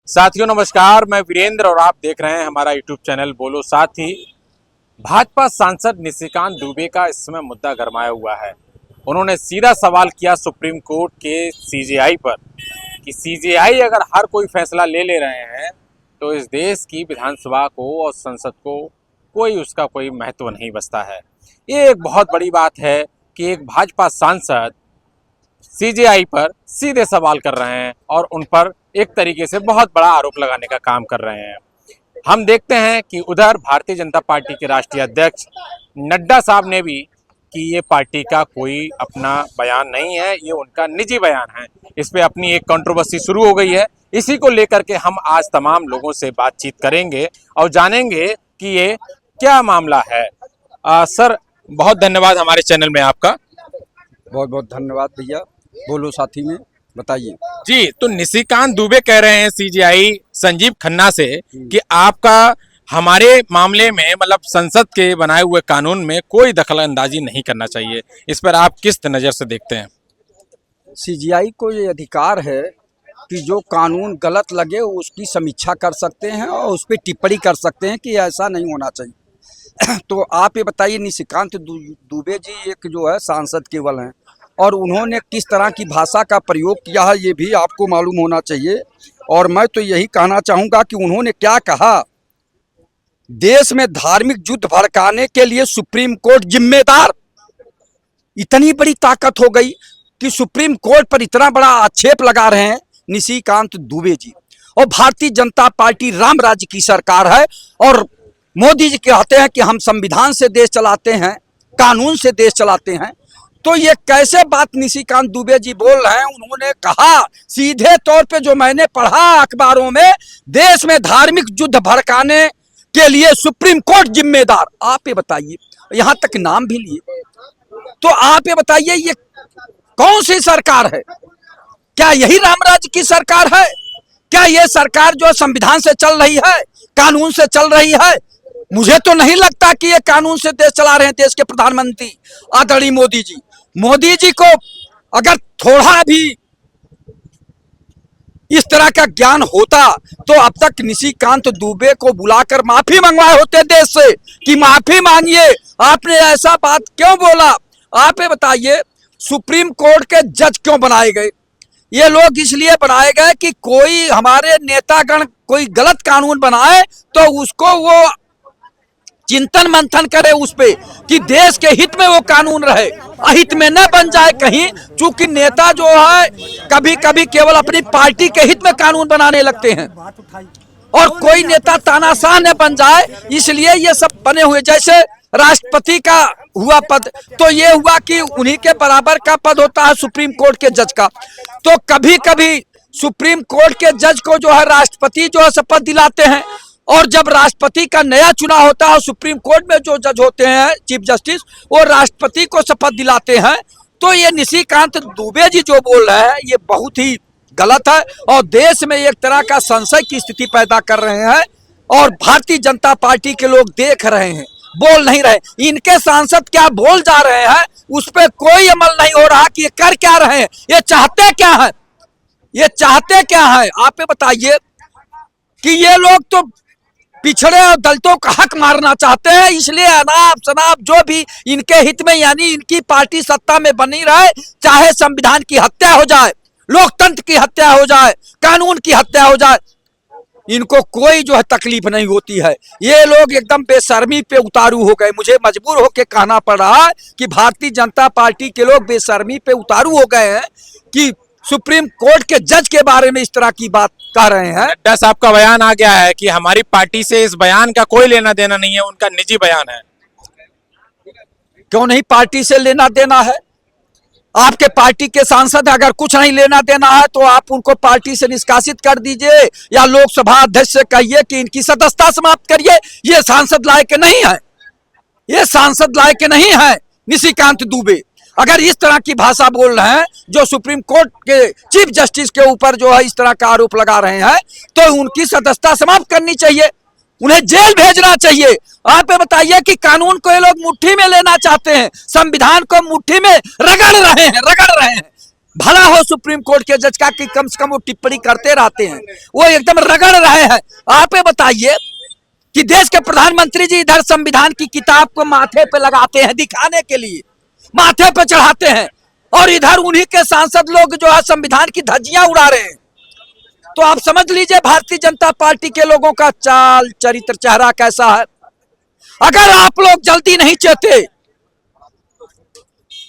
साथियों नमस्कार, मैं वीरेंद्र और आप देख रहे हैं हमारा यूट्यूब चैनल बोलो साथी। भाजपा सांसद निशिकांत दुबे का इस समय मुद्दा गरमाया हुआ है। उन्होंने सीधा सवाल किया सुप्रीम कोर्ट के सीजेआई पर कि सीजेआई अगर हर कोई फैसला ले रहे हैं तो इस देश की विधानसभा को और संसद को उसका कोई महत्व नहीं बचता है। ये एक बहुत बड़ी बात है कि एक भाजपा सांसद सीजेआई पर सीधे सवाल कर रहे हैं और उन पर एक तरीके से बहुत बड़ा आरोप लगाने का काम कर रहे हैं। हम देखते हैं कि उधर भारतीय जनता पार्टी के राष्ट्रीय अध्यक्ष नड्डा साहब ने भी कि ये पार्टी का कोई अपना बयान नहीं है, ये उनका निजी बयान है। इस पे अपनी एक कंट्रोवर्सी शुरू हो गई है। इसी को लेकर के हम आज तमाम लोगों से बातचीत करेंगे और जानेंगे कि ये क्या मामला है। सर, बहुत धन्यवाद हमारे चैनल में आपका। बहुत बहुत धन्यवाद भैया। बोलो साथी में बताइए जी। तो निशिकांत दुबे कह रहे हैं सीजेआई संजीव खन्ना से कि आपका हमारे मामले में मतलब संसद के बनाए हुए कानून में कोई दखल अंदाजी नहीं करना चाहिए। इस पर आप किस नज़र से देखते हैं? सीजीआई को ये अधिकार है कि जो कानून गलत लगे उसकी समीक्षा कर सकते हैं और उस पर टिप्पणी कर सकते हैं कि ऐसा नहीं होना चाहिए। तो आप ये बताइए, निशिकांत दुबे जी एक जो है सांसद केवल हैं और उन्होंने किस तरह की भाषा का प्रयोग किया है ये भी आपको मालूम होना चाहिए। और मैं तो यही कहना चाहूँगा कि उन्होंने क्या कहा, देश में धार्मिक युद्ध भड़काने के लिए सुप्रीम कोर्ट जिम्मेदार। इतनी बड़ी ताकत हो गई कि सुप्रीम कोर्ट पर इतना बड़ा आक्षेप लगा रहे हैं निशिकांत दुबे जी। और भारतीय जनता पार्टी राम राज्य की सरकार है और मोदी जी कहते हैं कि हम संविधान से देश चलाते हैं, कानून से देश चलाते हैं। तो ये कैसे बात निशिकांत दुबे जी बोल रहे हैं? उन्होंने कहा सीधे तौर पे, जो मैंने पढ़ा अखबारों में, देश में धार्मिक युद्ध भड़काने के लिए सुप्रीम कोर्ट जिम्मेदार। आप ये बताइए, यहाँ तक नाम भी लिए। तो आप ये बताइए, ये कौन सी सरकार है? क्या यही रामराज्य की सरकार है? क्या ये सरकार जो संविधान से चल रही है, कानून से चल रही है? मुझे तो नहीं लगता कि ये कानून से देश चला रहे हैं देश के प्रधानमंत्री आदरणीय मोदी जी। मोदी जी को अगर थोड़ा भी इस तरह का ज्ञान होता तो अब तक निशिकांत दुबे को बुलाकर माफी मंगवाए होते देश से कि माफी मांगिए, आपने ऐसा बात क्यों बोला। आप ये बताइए, सुप्रीम कोर्ट के जज क्यों बनाए गए? ये लोग इसलिए बनाए गए कि कोई हमारे नेतागण कोई गलत कानून बनाए तो उसको वो चिंतन मंथन करे उस पे कि देश के हित में वो कानून रहे, अहित में न बन जाए कहीं। चूंकि नेता जो है कभी कभी केवल अपनी पार्टी के हित में कानून बनाने लगते हैं और कोई नेता तानाशाह न बन जाए, इसलिए ये सब बने हुए। जैसे राष्ट्रपति का हुआ पद, तो ये हुआ कि उन्हीं के बराबर का पद होता है सुप्रीम कोर्ट के जज का। तो कभी कभी सुप्रीम कोर्ट के जज को जो है राष्ट्रपति जो है शपथ दिलाते हैं, और जब राष्ट्रपति का नया चुनाव होता है, सुप्रीम कोर्ट में जो जज होते हैं चीफ जस्टिस, वो राष्ट्रपति को शपथ दिलाते हैं। तो ये निशिकांत दुबे जी जो बोल रहे हैं ये बहुत ही गलत है और देश में एक तरह का संशय की स्थिति पैदा कर रहे हैं। और भारतीय जनता पार्टी के लोग देख रहे हैं, बोल नहीं रहे। इनके सांसद क्या बोल जा रहे हैं उस पर कोई अमल नहीं हो रहा कि ये कर क्या रहे हैं, ये चाहते क्या है, ये चाहते क्या है। आप ये बताइए कि ये लोग तो पिछड़े और दलितों का हक मारना चाहते हैं, इसलिए अनाप शनाप जो भी इनके हित में, यानी इनकी पार्टी सत्ता में बनी रहे, चाहे संविधान की हत्या हो जाए, लोकतंत्र की हत्या हो जाए, कानून की हत्या हो जाए, इनको कोई जो है तकलीफ नहीं होती है। ये लोग एकदम बेशर्मी पे उतारू हो गए। मुझे मजबूर होकर कहना पड़ रहा है कि भारतीय जनता पार्टी के लोग बेशर्मी पे उतारू हो गए हैं कि सुप्रीम कोर्ट के जज के बारे में इस तरह की बात कर रहे हैं। नड्डा साहब का बयान आ गया है कि हमारी पार्टी से इस बयान का कोई लेना देना नहीं है, उनका निजी बयान है। क्यों नहीं पार्टी से लेना देना है? आपके पार्टी के सांसद अगर कुछ नहीं लेना देना है तो आप उनको पार्टी से निष्कासित कर दीजिए या लोकसभा अध्यक्ष से कहिए कि इनकी सदस्यता समाप्त करिए। ये सांसद लायक नहीं है, ये सांसद लायक नहीं है निशिकांत दुबे। अगर इस तरह की भाषा बोल रहे हैं, जो सुप्रीम कोर्ट के चीफ जस्टिस के ऊपर जो है इस तरह का आरोप लगा रहे हैं, तो उनकी सदस्यता समाप्त करनी चाहिए, उन्हें जेल भेजना चाहिए। आप ये बताइए कि कानून को ये लोग मुट्ठी में लेना चाहते हैं, संविधान को मुट्ठी में रगड़ रहे हैं। भला हो सुप्रीम कोर्ट के जज का कि कम से कम वो टिप्पणी करते रहते हैं, वो एकदम रगड़ रहे हैं। आप ये बताइए कि देश के प्रधानमंत्री जी इधर संविधान की किताब को माथे पे लगाते हैं दिखाने के लिए, माथे पे चढ़ाते हैं, और इधर उन्हीं के सांसद लोग जो है संविधान की धज्जियां उड़ा रहे हैं। तो आप समझ लीजिए भारतीय जनता पार्टी के लोगों का चाल चरित्र चेहरा कैसा है। अगर आप लोग जल्दी नहीं चेते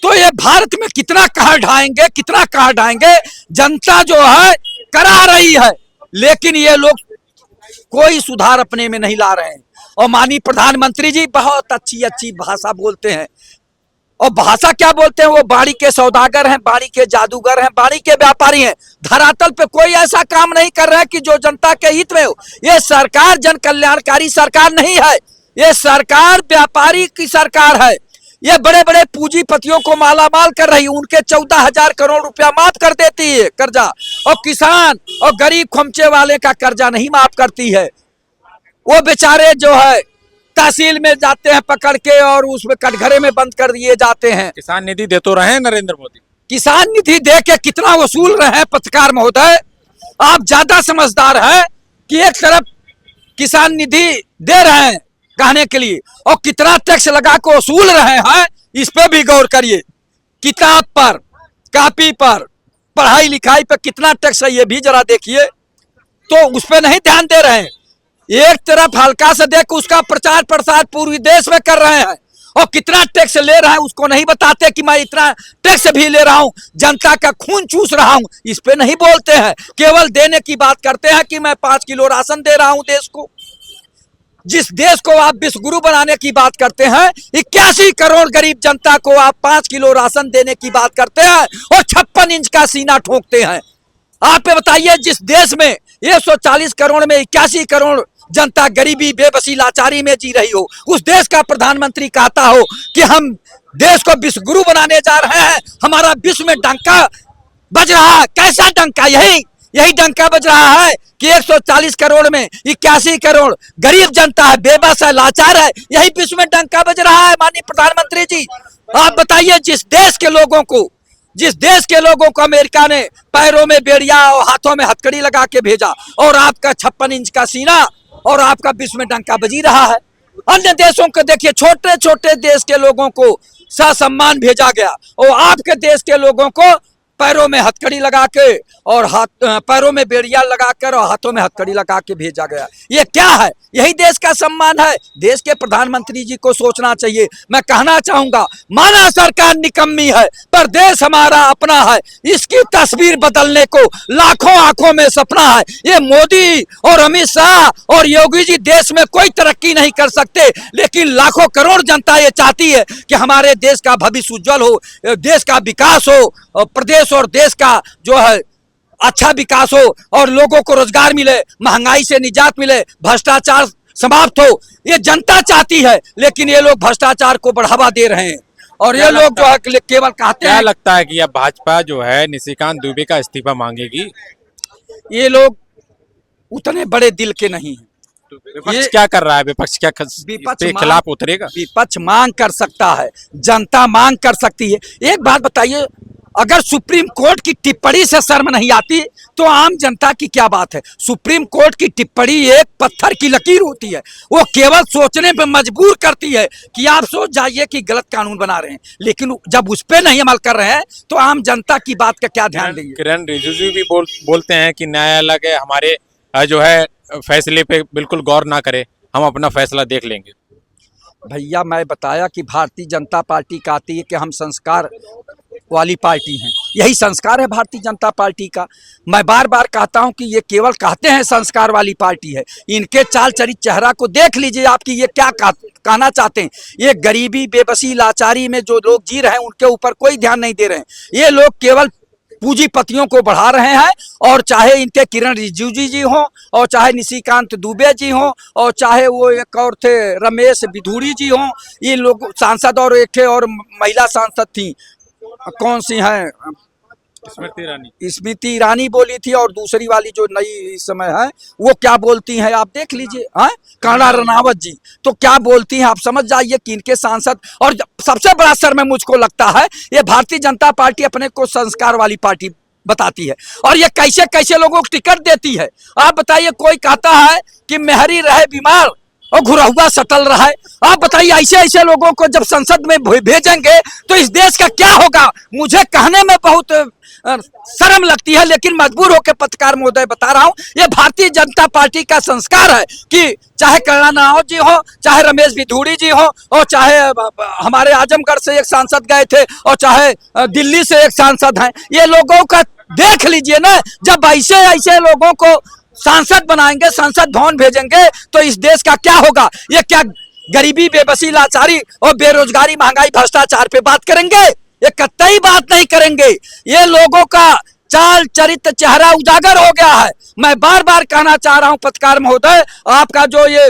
तो ये भारत में कितना कहर ढाएंगे, कितना कहर ढाएंगे। जनता जो है करा रही है, लेकिन ये लोग कोई सुधार अपने में नहीं ला रहे हैं। और माननीय प्रधानमंत्री जी बहुत अच्छी अच्छी भाषा बोलते हैं, और भाषा क्या बोलते हैं, वो बाड़ी के सौदागर हैं, बाड़ी के जादूगर हैं, बाड़ी के व्यापारी हैं। धरातल पे कोई ऐसा काम नहीं कर रहा है कि जो जनता के हित में हो। ये सरकार जन कल्याणकारी सरकार नहीं है, ये सरकार व्यापारी की सरकार है। ये बड़े बड़े पूंजीपतियों को मालामाल कर रही है, उनके 14,000 करोड़ रुपया माफ कर देती है कर्जा, और किसान और गरीब खोमचे वाले का कर्जा नहीं माफ करती है। वो बेचारे जो है तहसील में जाते हैं पकड़ के, और उसमें कटघरे में बंद कर दिए जाते हैं। किसान निधि दे तो रहे हैं नरेंद्र मोदी, किसान निधि दे के कितना वसूल रहे हैं पत्रकार महोदय। आप ज्यादा समझदार हैं कि एक तरफ किसान निधि दे रहे हैं कहने के लिए, और कितना टैक्स लगा के वसूल रहे हैं, इस पे भी गौर करिए। किताब पर, कॉपी पर, पढ़ाई लिखाई पर कितना टैक्स है ये भी जरा देखिए, तो उस पर नहीं ध्यान दे रहे हैं। एक तरफ हल्का से देख उसका प्रचार प्रसार पूरे देश में कर रहे हैं, और कितना टैक्स ले रहे हैं उसको नहीं बताते कि मैं इतना टैक्स भी ले रहा हूं, जनता का खून चूस रहा हूं, इस पे नहीं बोलते हैं। केवल देने की बात करते हैं कि मैं 5 किलो राशन दे रहा हूं देश को। जिस देश को आप विश्व गुरु बनाने की बात करते हैं, 81 करोड़ गरीब जनता को आप 5 किलो राशन देने की बात करते हैं, और 56 इंच का सीना ठोकते हैं। आप बताइए, जिस देश में 140 करोड़ में 81 करोड़ जनता गरीबी, बेबसी, लाचारी में जी रही हो, उस देश का प्रधानमंत्री कहता हो कि हम देश को विश्व गुरु बनाने जा रहे हैं, हमारा विश्व में डंका बज रहा है। कैसा डंका? यही डंका बज रहा है कि 140 करोड़ में 81 करोड़ गरीब जनता है, बेबस है, लाचार है, यही विश्व में डंका बज रहा है। माननीय प्रधानमंत्री जी, आप बताइए, जिस देश के लोगों को अमेरिका ने पैरों में बेड़िया और हाथों में हथकड़ी लगा के भेजा, और आपका 56 इंच का सीना, और आपका विश्व में डंका बजी रहा है। अन्य देशों को देखिए, छोटे छोटे देश के लोगों को ससम्मान भेजा गया, और आपके देश के लोगों को पैरों में हथकड़ी लगा के और पैरों में बेड़िया लगाकर और हाथों में हथकड़ी लगा के भेजा गया। ये क्या है? यही देश का सम्मान है? देश के प्रधानमंत्री जी को सोचना चाहिए। मैं कहना चाहूंगा, माना सरकार निकम्मी है, पर देश हमारा अपना है। इसकी तस्वीर बदलने को लाखों आंखों में सपना है। ये मोदी और अमित शाह और योगी जी देश में कोई तरक्की नहीं कर सकते, लेकिन लाखों करोड़ जनता ये चाहती है कि हमारे देश का भविष्य उज्जवल हो, देश का विकास हो, और प्रदेश और देश का जो है अच्छा विकास हो, और लोगों को रोजगार मिले, महंगाई से निजात मिले, भ्रष्टाचार समाप्त हो। ये जनता चाहती है, लेकिन ये लोग भ्रष्टाचार को बढ़ावा दे रहे हैं, और ये लोग जो है केवल कहते हैं। क्या लगता है कि अब भाजपा जो है निशिकांत दुबे का इस्तीफा मांगेगी? ये लोग उतने बड़े दिल के नहीं हैं। तो विपक्ष क्या कर रहा है? विपक्ष क्या विपक्ष खिलाफ उतरेगा? विपक्ष मांग कर सकता है, जनता मांग कर सकती है। एक बात बताइए, अगर सुप्रीम कोर्ट की टिप्पणी से शर्म नहीं आती तो आम जनता की क्या बात है? सुप्रीम कोर्ट की टिप्पणी एक पत्थर की लकीर होती है, वो केवल सोचने पे मजबूर करती है कि आप सोच जाइए कि गलत कानून बना रहे हैं, लेकिन जब उस पे नहीं अमल कर रहे हैं तो आम जनता की बात का क्या ध्यान देंगे? किरण रिजिजू भी बोलते हैं कि न्यायालय के हमारे जो है फैसले पे बिल्कुल गौर ना करे, हम अपना फैसला देख लेंगे। भैया, मैं बताया कि भारतीय जनता पार्टी कहती है कि हम संस्कार वाली पार्टी हैं, यही संस्कार है भारतीय जनता पार्टी का। मैं बार बार कहता हूं कि ये केवल कहते हैं संस्कार वाली पार्टी है, इनके चाल चरित्र चेहरा को देख लीजिए आप कि ये क्या कहना चाहते हैं। ये गरीबी, बेबसी, लाचारी में जो लोग जी रहे हैं उनके ऊपर कोई ध्यान नहीं दे रहे हैं। ये लोग केवल पूंजीपतियों को बढ़ा रहे हैं, और चाहे इनके किरण रिजिजू जी हों, और चाहे निशिकांत दुबे जी हों, और चाहे वो एक और थे रमेश बिधूरी जी हों, ये लोग सांसद, और एक और महिला सांसद थी, कौन सी हैं, स्मृति ईरानी बोली थी, और दूसरी वाली जो नई इस समय है वो क्या बोलती हैं आप देख लीजिए। हाँ, कंगना रनावत जी तो क्या बोलती हैं आप समझ जाइए कि इनके सांसद। और सबसे बड़ा शर्म मुझको लगता है, ये भारतीय जनता पार्टी अपने को संस्कार वाली पार्टी बताती है, और ये कैसे कैसे लोगों को टिकट देती है। आप बताइए, कोई कहता है कि मेहरी रहे बीमार और घुरहुआ सटल रहा है। आप बताइए, ऐसे ऐसे लोगों को जब संसद में भेजेंगे तो इस देश का क्या होगा। मुझे कहने में बहुत शर्म लगती है, लेकिन मजबूर होकर पत्रकार महोदय बता रहा हूं, ये भारतीय जनता पार्टी का संस्कार है कि चाहे कंगना रनावत जी हो, चाहे रमेश बिधूड़ी जी हो, और चाहे हमारे आजमगढ़ से एक सांसद गए थे, और चाहे दिल्ली से एक सांसद हैं, ये लोगों का देख लीजिए ना। जब ऐसे ऐसे लोगों को सांसद बनाएंगे, संसद भवन भेजेंगे, तो इस देश का क्या होगा। ये क्या गरीबी, बेबसी, लाचारी और बेरोजगारी, महंगाई, भ्रष्टाचार पे बात करेंगे? ये कतई बात नहीं करेंगे। ये लोगों का चाल चरित्र चेहरा उजागर हो गया है। मैं बार बार कहना चाह रहा हूं पत्रकार महोदय, आपका जो ये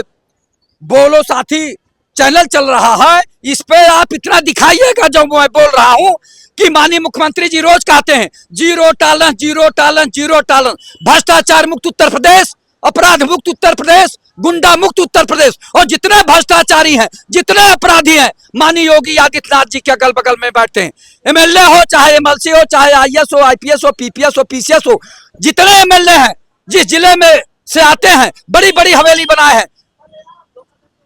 बोलो साथी चैनल चल रहा है, इस पे आप इतना दिखाइएगा जो मैं बोल रहा हूं कि माननीय मुख्यमंत्री जी रोज कहते हैं zero tolerance, zero tolerance, zero tolerance. भ्रष्टाचार मुक्त उत्तर प्रदेश, अपराध मुक्त उत्तर प्रदेश, गुंडा मुक्त उत्तर प्रदेश, और जितने भ्रष्टाचारी हैं, जितने अपराधी हैं, माननीय योगी आदित्यनाथ जी के अगल बगल में बैठते हैं। एमएलए हो, चाहे एमएलसी हो, चाहे आईएएस हो, आईपीएस हो, पीपीएस हो, पीसीएस हो, जितने एमएलए हैं जिस जिले में से आते हैं, बड़ी बड़ी हवेली बनाए हैं,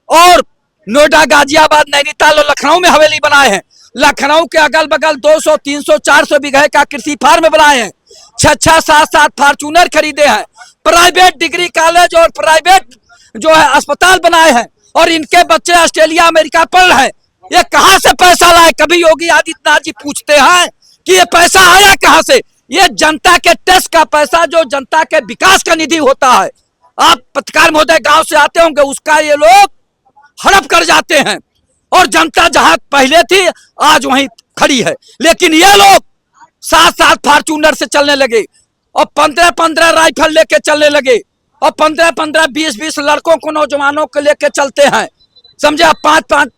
और नोएडा, गाजियाबाद, नैनीताल और लखनऊ में हवेली बनाए हैं। लखनऊ के अगल बगल 200, 300, 400 बीघे का कृषि फार्म बनाए हैं, 6-6, 7-7 फॉर्च्यूनर खरीदे हैं, प्राइवेट डिग्री कॉलेज और प्राइवेट जो है अस्पताल बनाए हैं, और इनके बच्चे ऑस्ट्रेलिया, अमेरिका पढ़ रहे हैं। ये कहां से पैसा लाए? कभी योगी आदित्यनाथ जी पूछते हैं कि ये पैसा आया कहां से? ये जनता के टैक्स का पैसा, जो जनता के विकास का निधि होता है। आप पत्रकार महोदय गांव से आते होंगे, उसका ये लोग हड़प कर जाते हैं, और जनता जहां पहले थी आज वहीं खड़ी है। लेकिन ये लोग 7-7 फॉर्च्यूनर से चलने लगे, और 15-15 राइफल लेके चलने लगे, और 15-15, 20-20 लड़कों को, नौजवानों को लेके चलते हैं। समझे? 5-5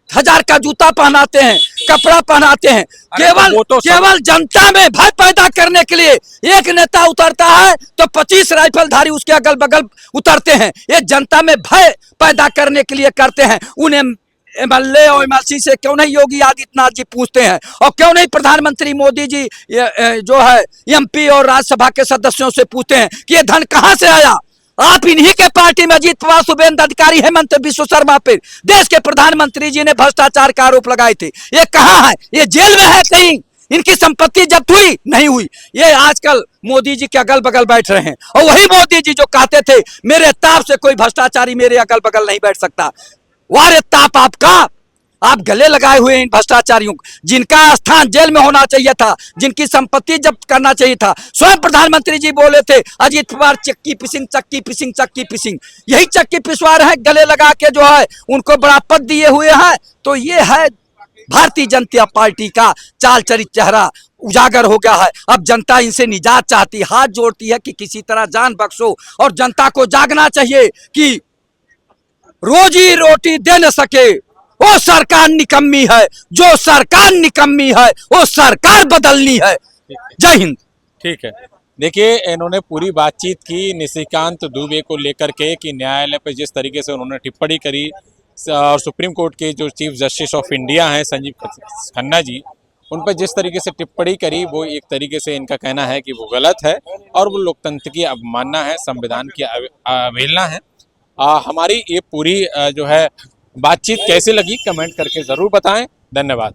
हजार का जूता पहनाते हैं, कपड़ा पहनाते हैं, केवल जनता में भय पैदा करने के लिए। एक नेता उतरता है तो 25 राइफलधारी उसके अगल बगल उतरते हैं। ये जनता में भय पैदा करने के लिए करते हैं। उन्हें एमएलए और एमएलसी से क्यों नहीं योगी आदित्यनाथ जी पूछते हैं, और क्यों नहीं प्रधानमंत्री मोदी जी जो है एमपी और राज्यसभा के सदस्यों से पूछते हैं कि ये धन कहां से आया। आप इन्हीं के पार्टी में अजीत पवार, शुभेंद्र अधिकारी, हेमंत बिश्व शर्मा पे देश के प्रधानमंत्री जी ने भ्रष्टाचार का आरोप लगाए थे। ये कहां है? ये जेल में है कहीं? इनकी संपत्ति जब्त हुई? नहीं हुई। ये आजकल मोदी जी के अगल बगल बैठ रहे हैं, और वही मोदी जी जो कहते थे मेरे ताप से कोई भ्रष्टाचारी मेरे अगल बगल नहीं बैठ सकता। वारे ताप आपका, आप गले लगाए हुए इन भ्रष्टाचारियों, जिनका स्थान जेल में होना चाहिए था, जिनकी संपत्ति जब्त करना चाहिए था। स्वयं प्रधानमंत्री जी बोले थे अजीत पवार चक्की पिसिंग, चक्की पिसिंग, चक्की पिसिंग। यही चक्की पिसवा रहे हैं, गले लगा के जो है उनको बड़ा पद दिए हुए हैं। तो ये है भारतीय जनता पार्टी का चाल चरित्र चेहरा उजागर हो गया है। अब जनता इनसे निजात चाहती, हाथ जोड़ती है कि किसी तरह जान बख्शो, और जनता को जागना चाहिए कि रोजी रोटी दे न सके वो सरकार निकम्मी है, जो सरकार निकम्मी है वो सरकार बदलनी है। जय हिंद। ठीक है, देखिए इन्होंने पूरी बातचीत की निशिकांत दुबे को लेकर के कि न्यायालय पर जिस तरीके से उन्होंने टिप्पणी करी, और सुप्रीम कोर्ट के जो चीफ जस्टिस ऑफ इंडिया हैं संजीव खन्ना जी, उन पर जिस तरीके से टिप्पणी करी, वो एक तरीके से इनका कहना है कि वो गलत है, और वो लोकतंत्र की अवमानना है, संविधान की अवहेलना है। हमारी ये पूरी जो है बातचीत कैसे लगी कमेंट करके ज़रूर बताएं। धन्यवाद।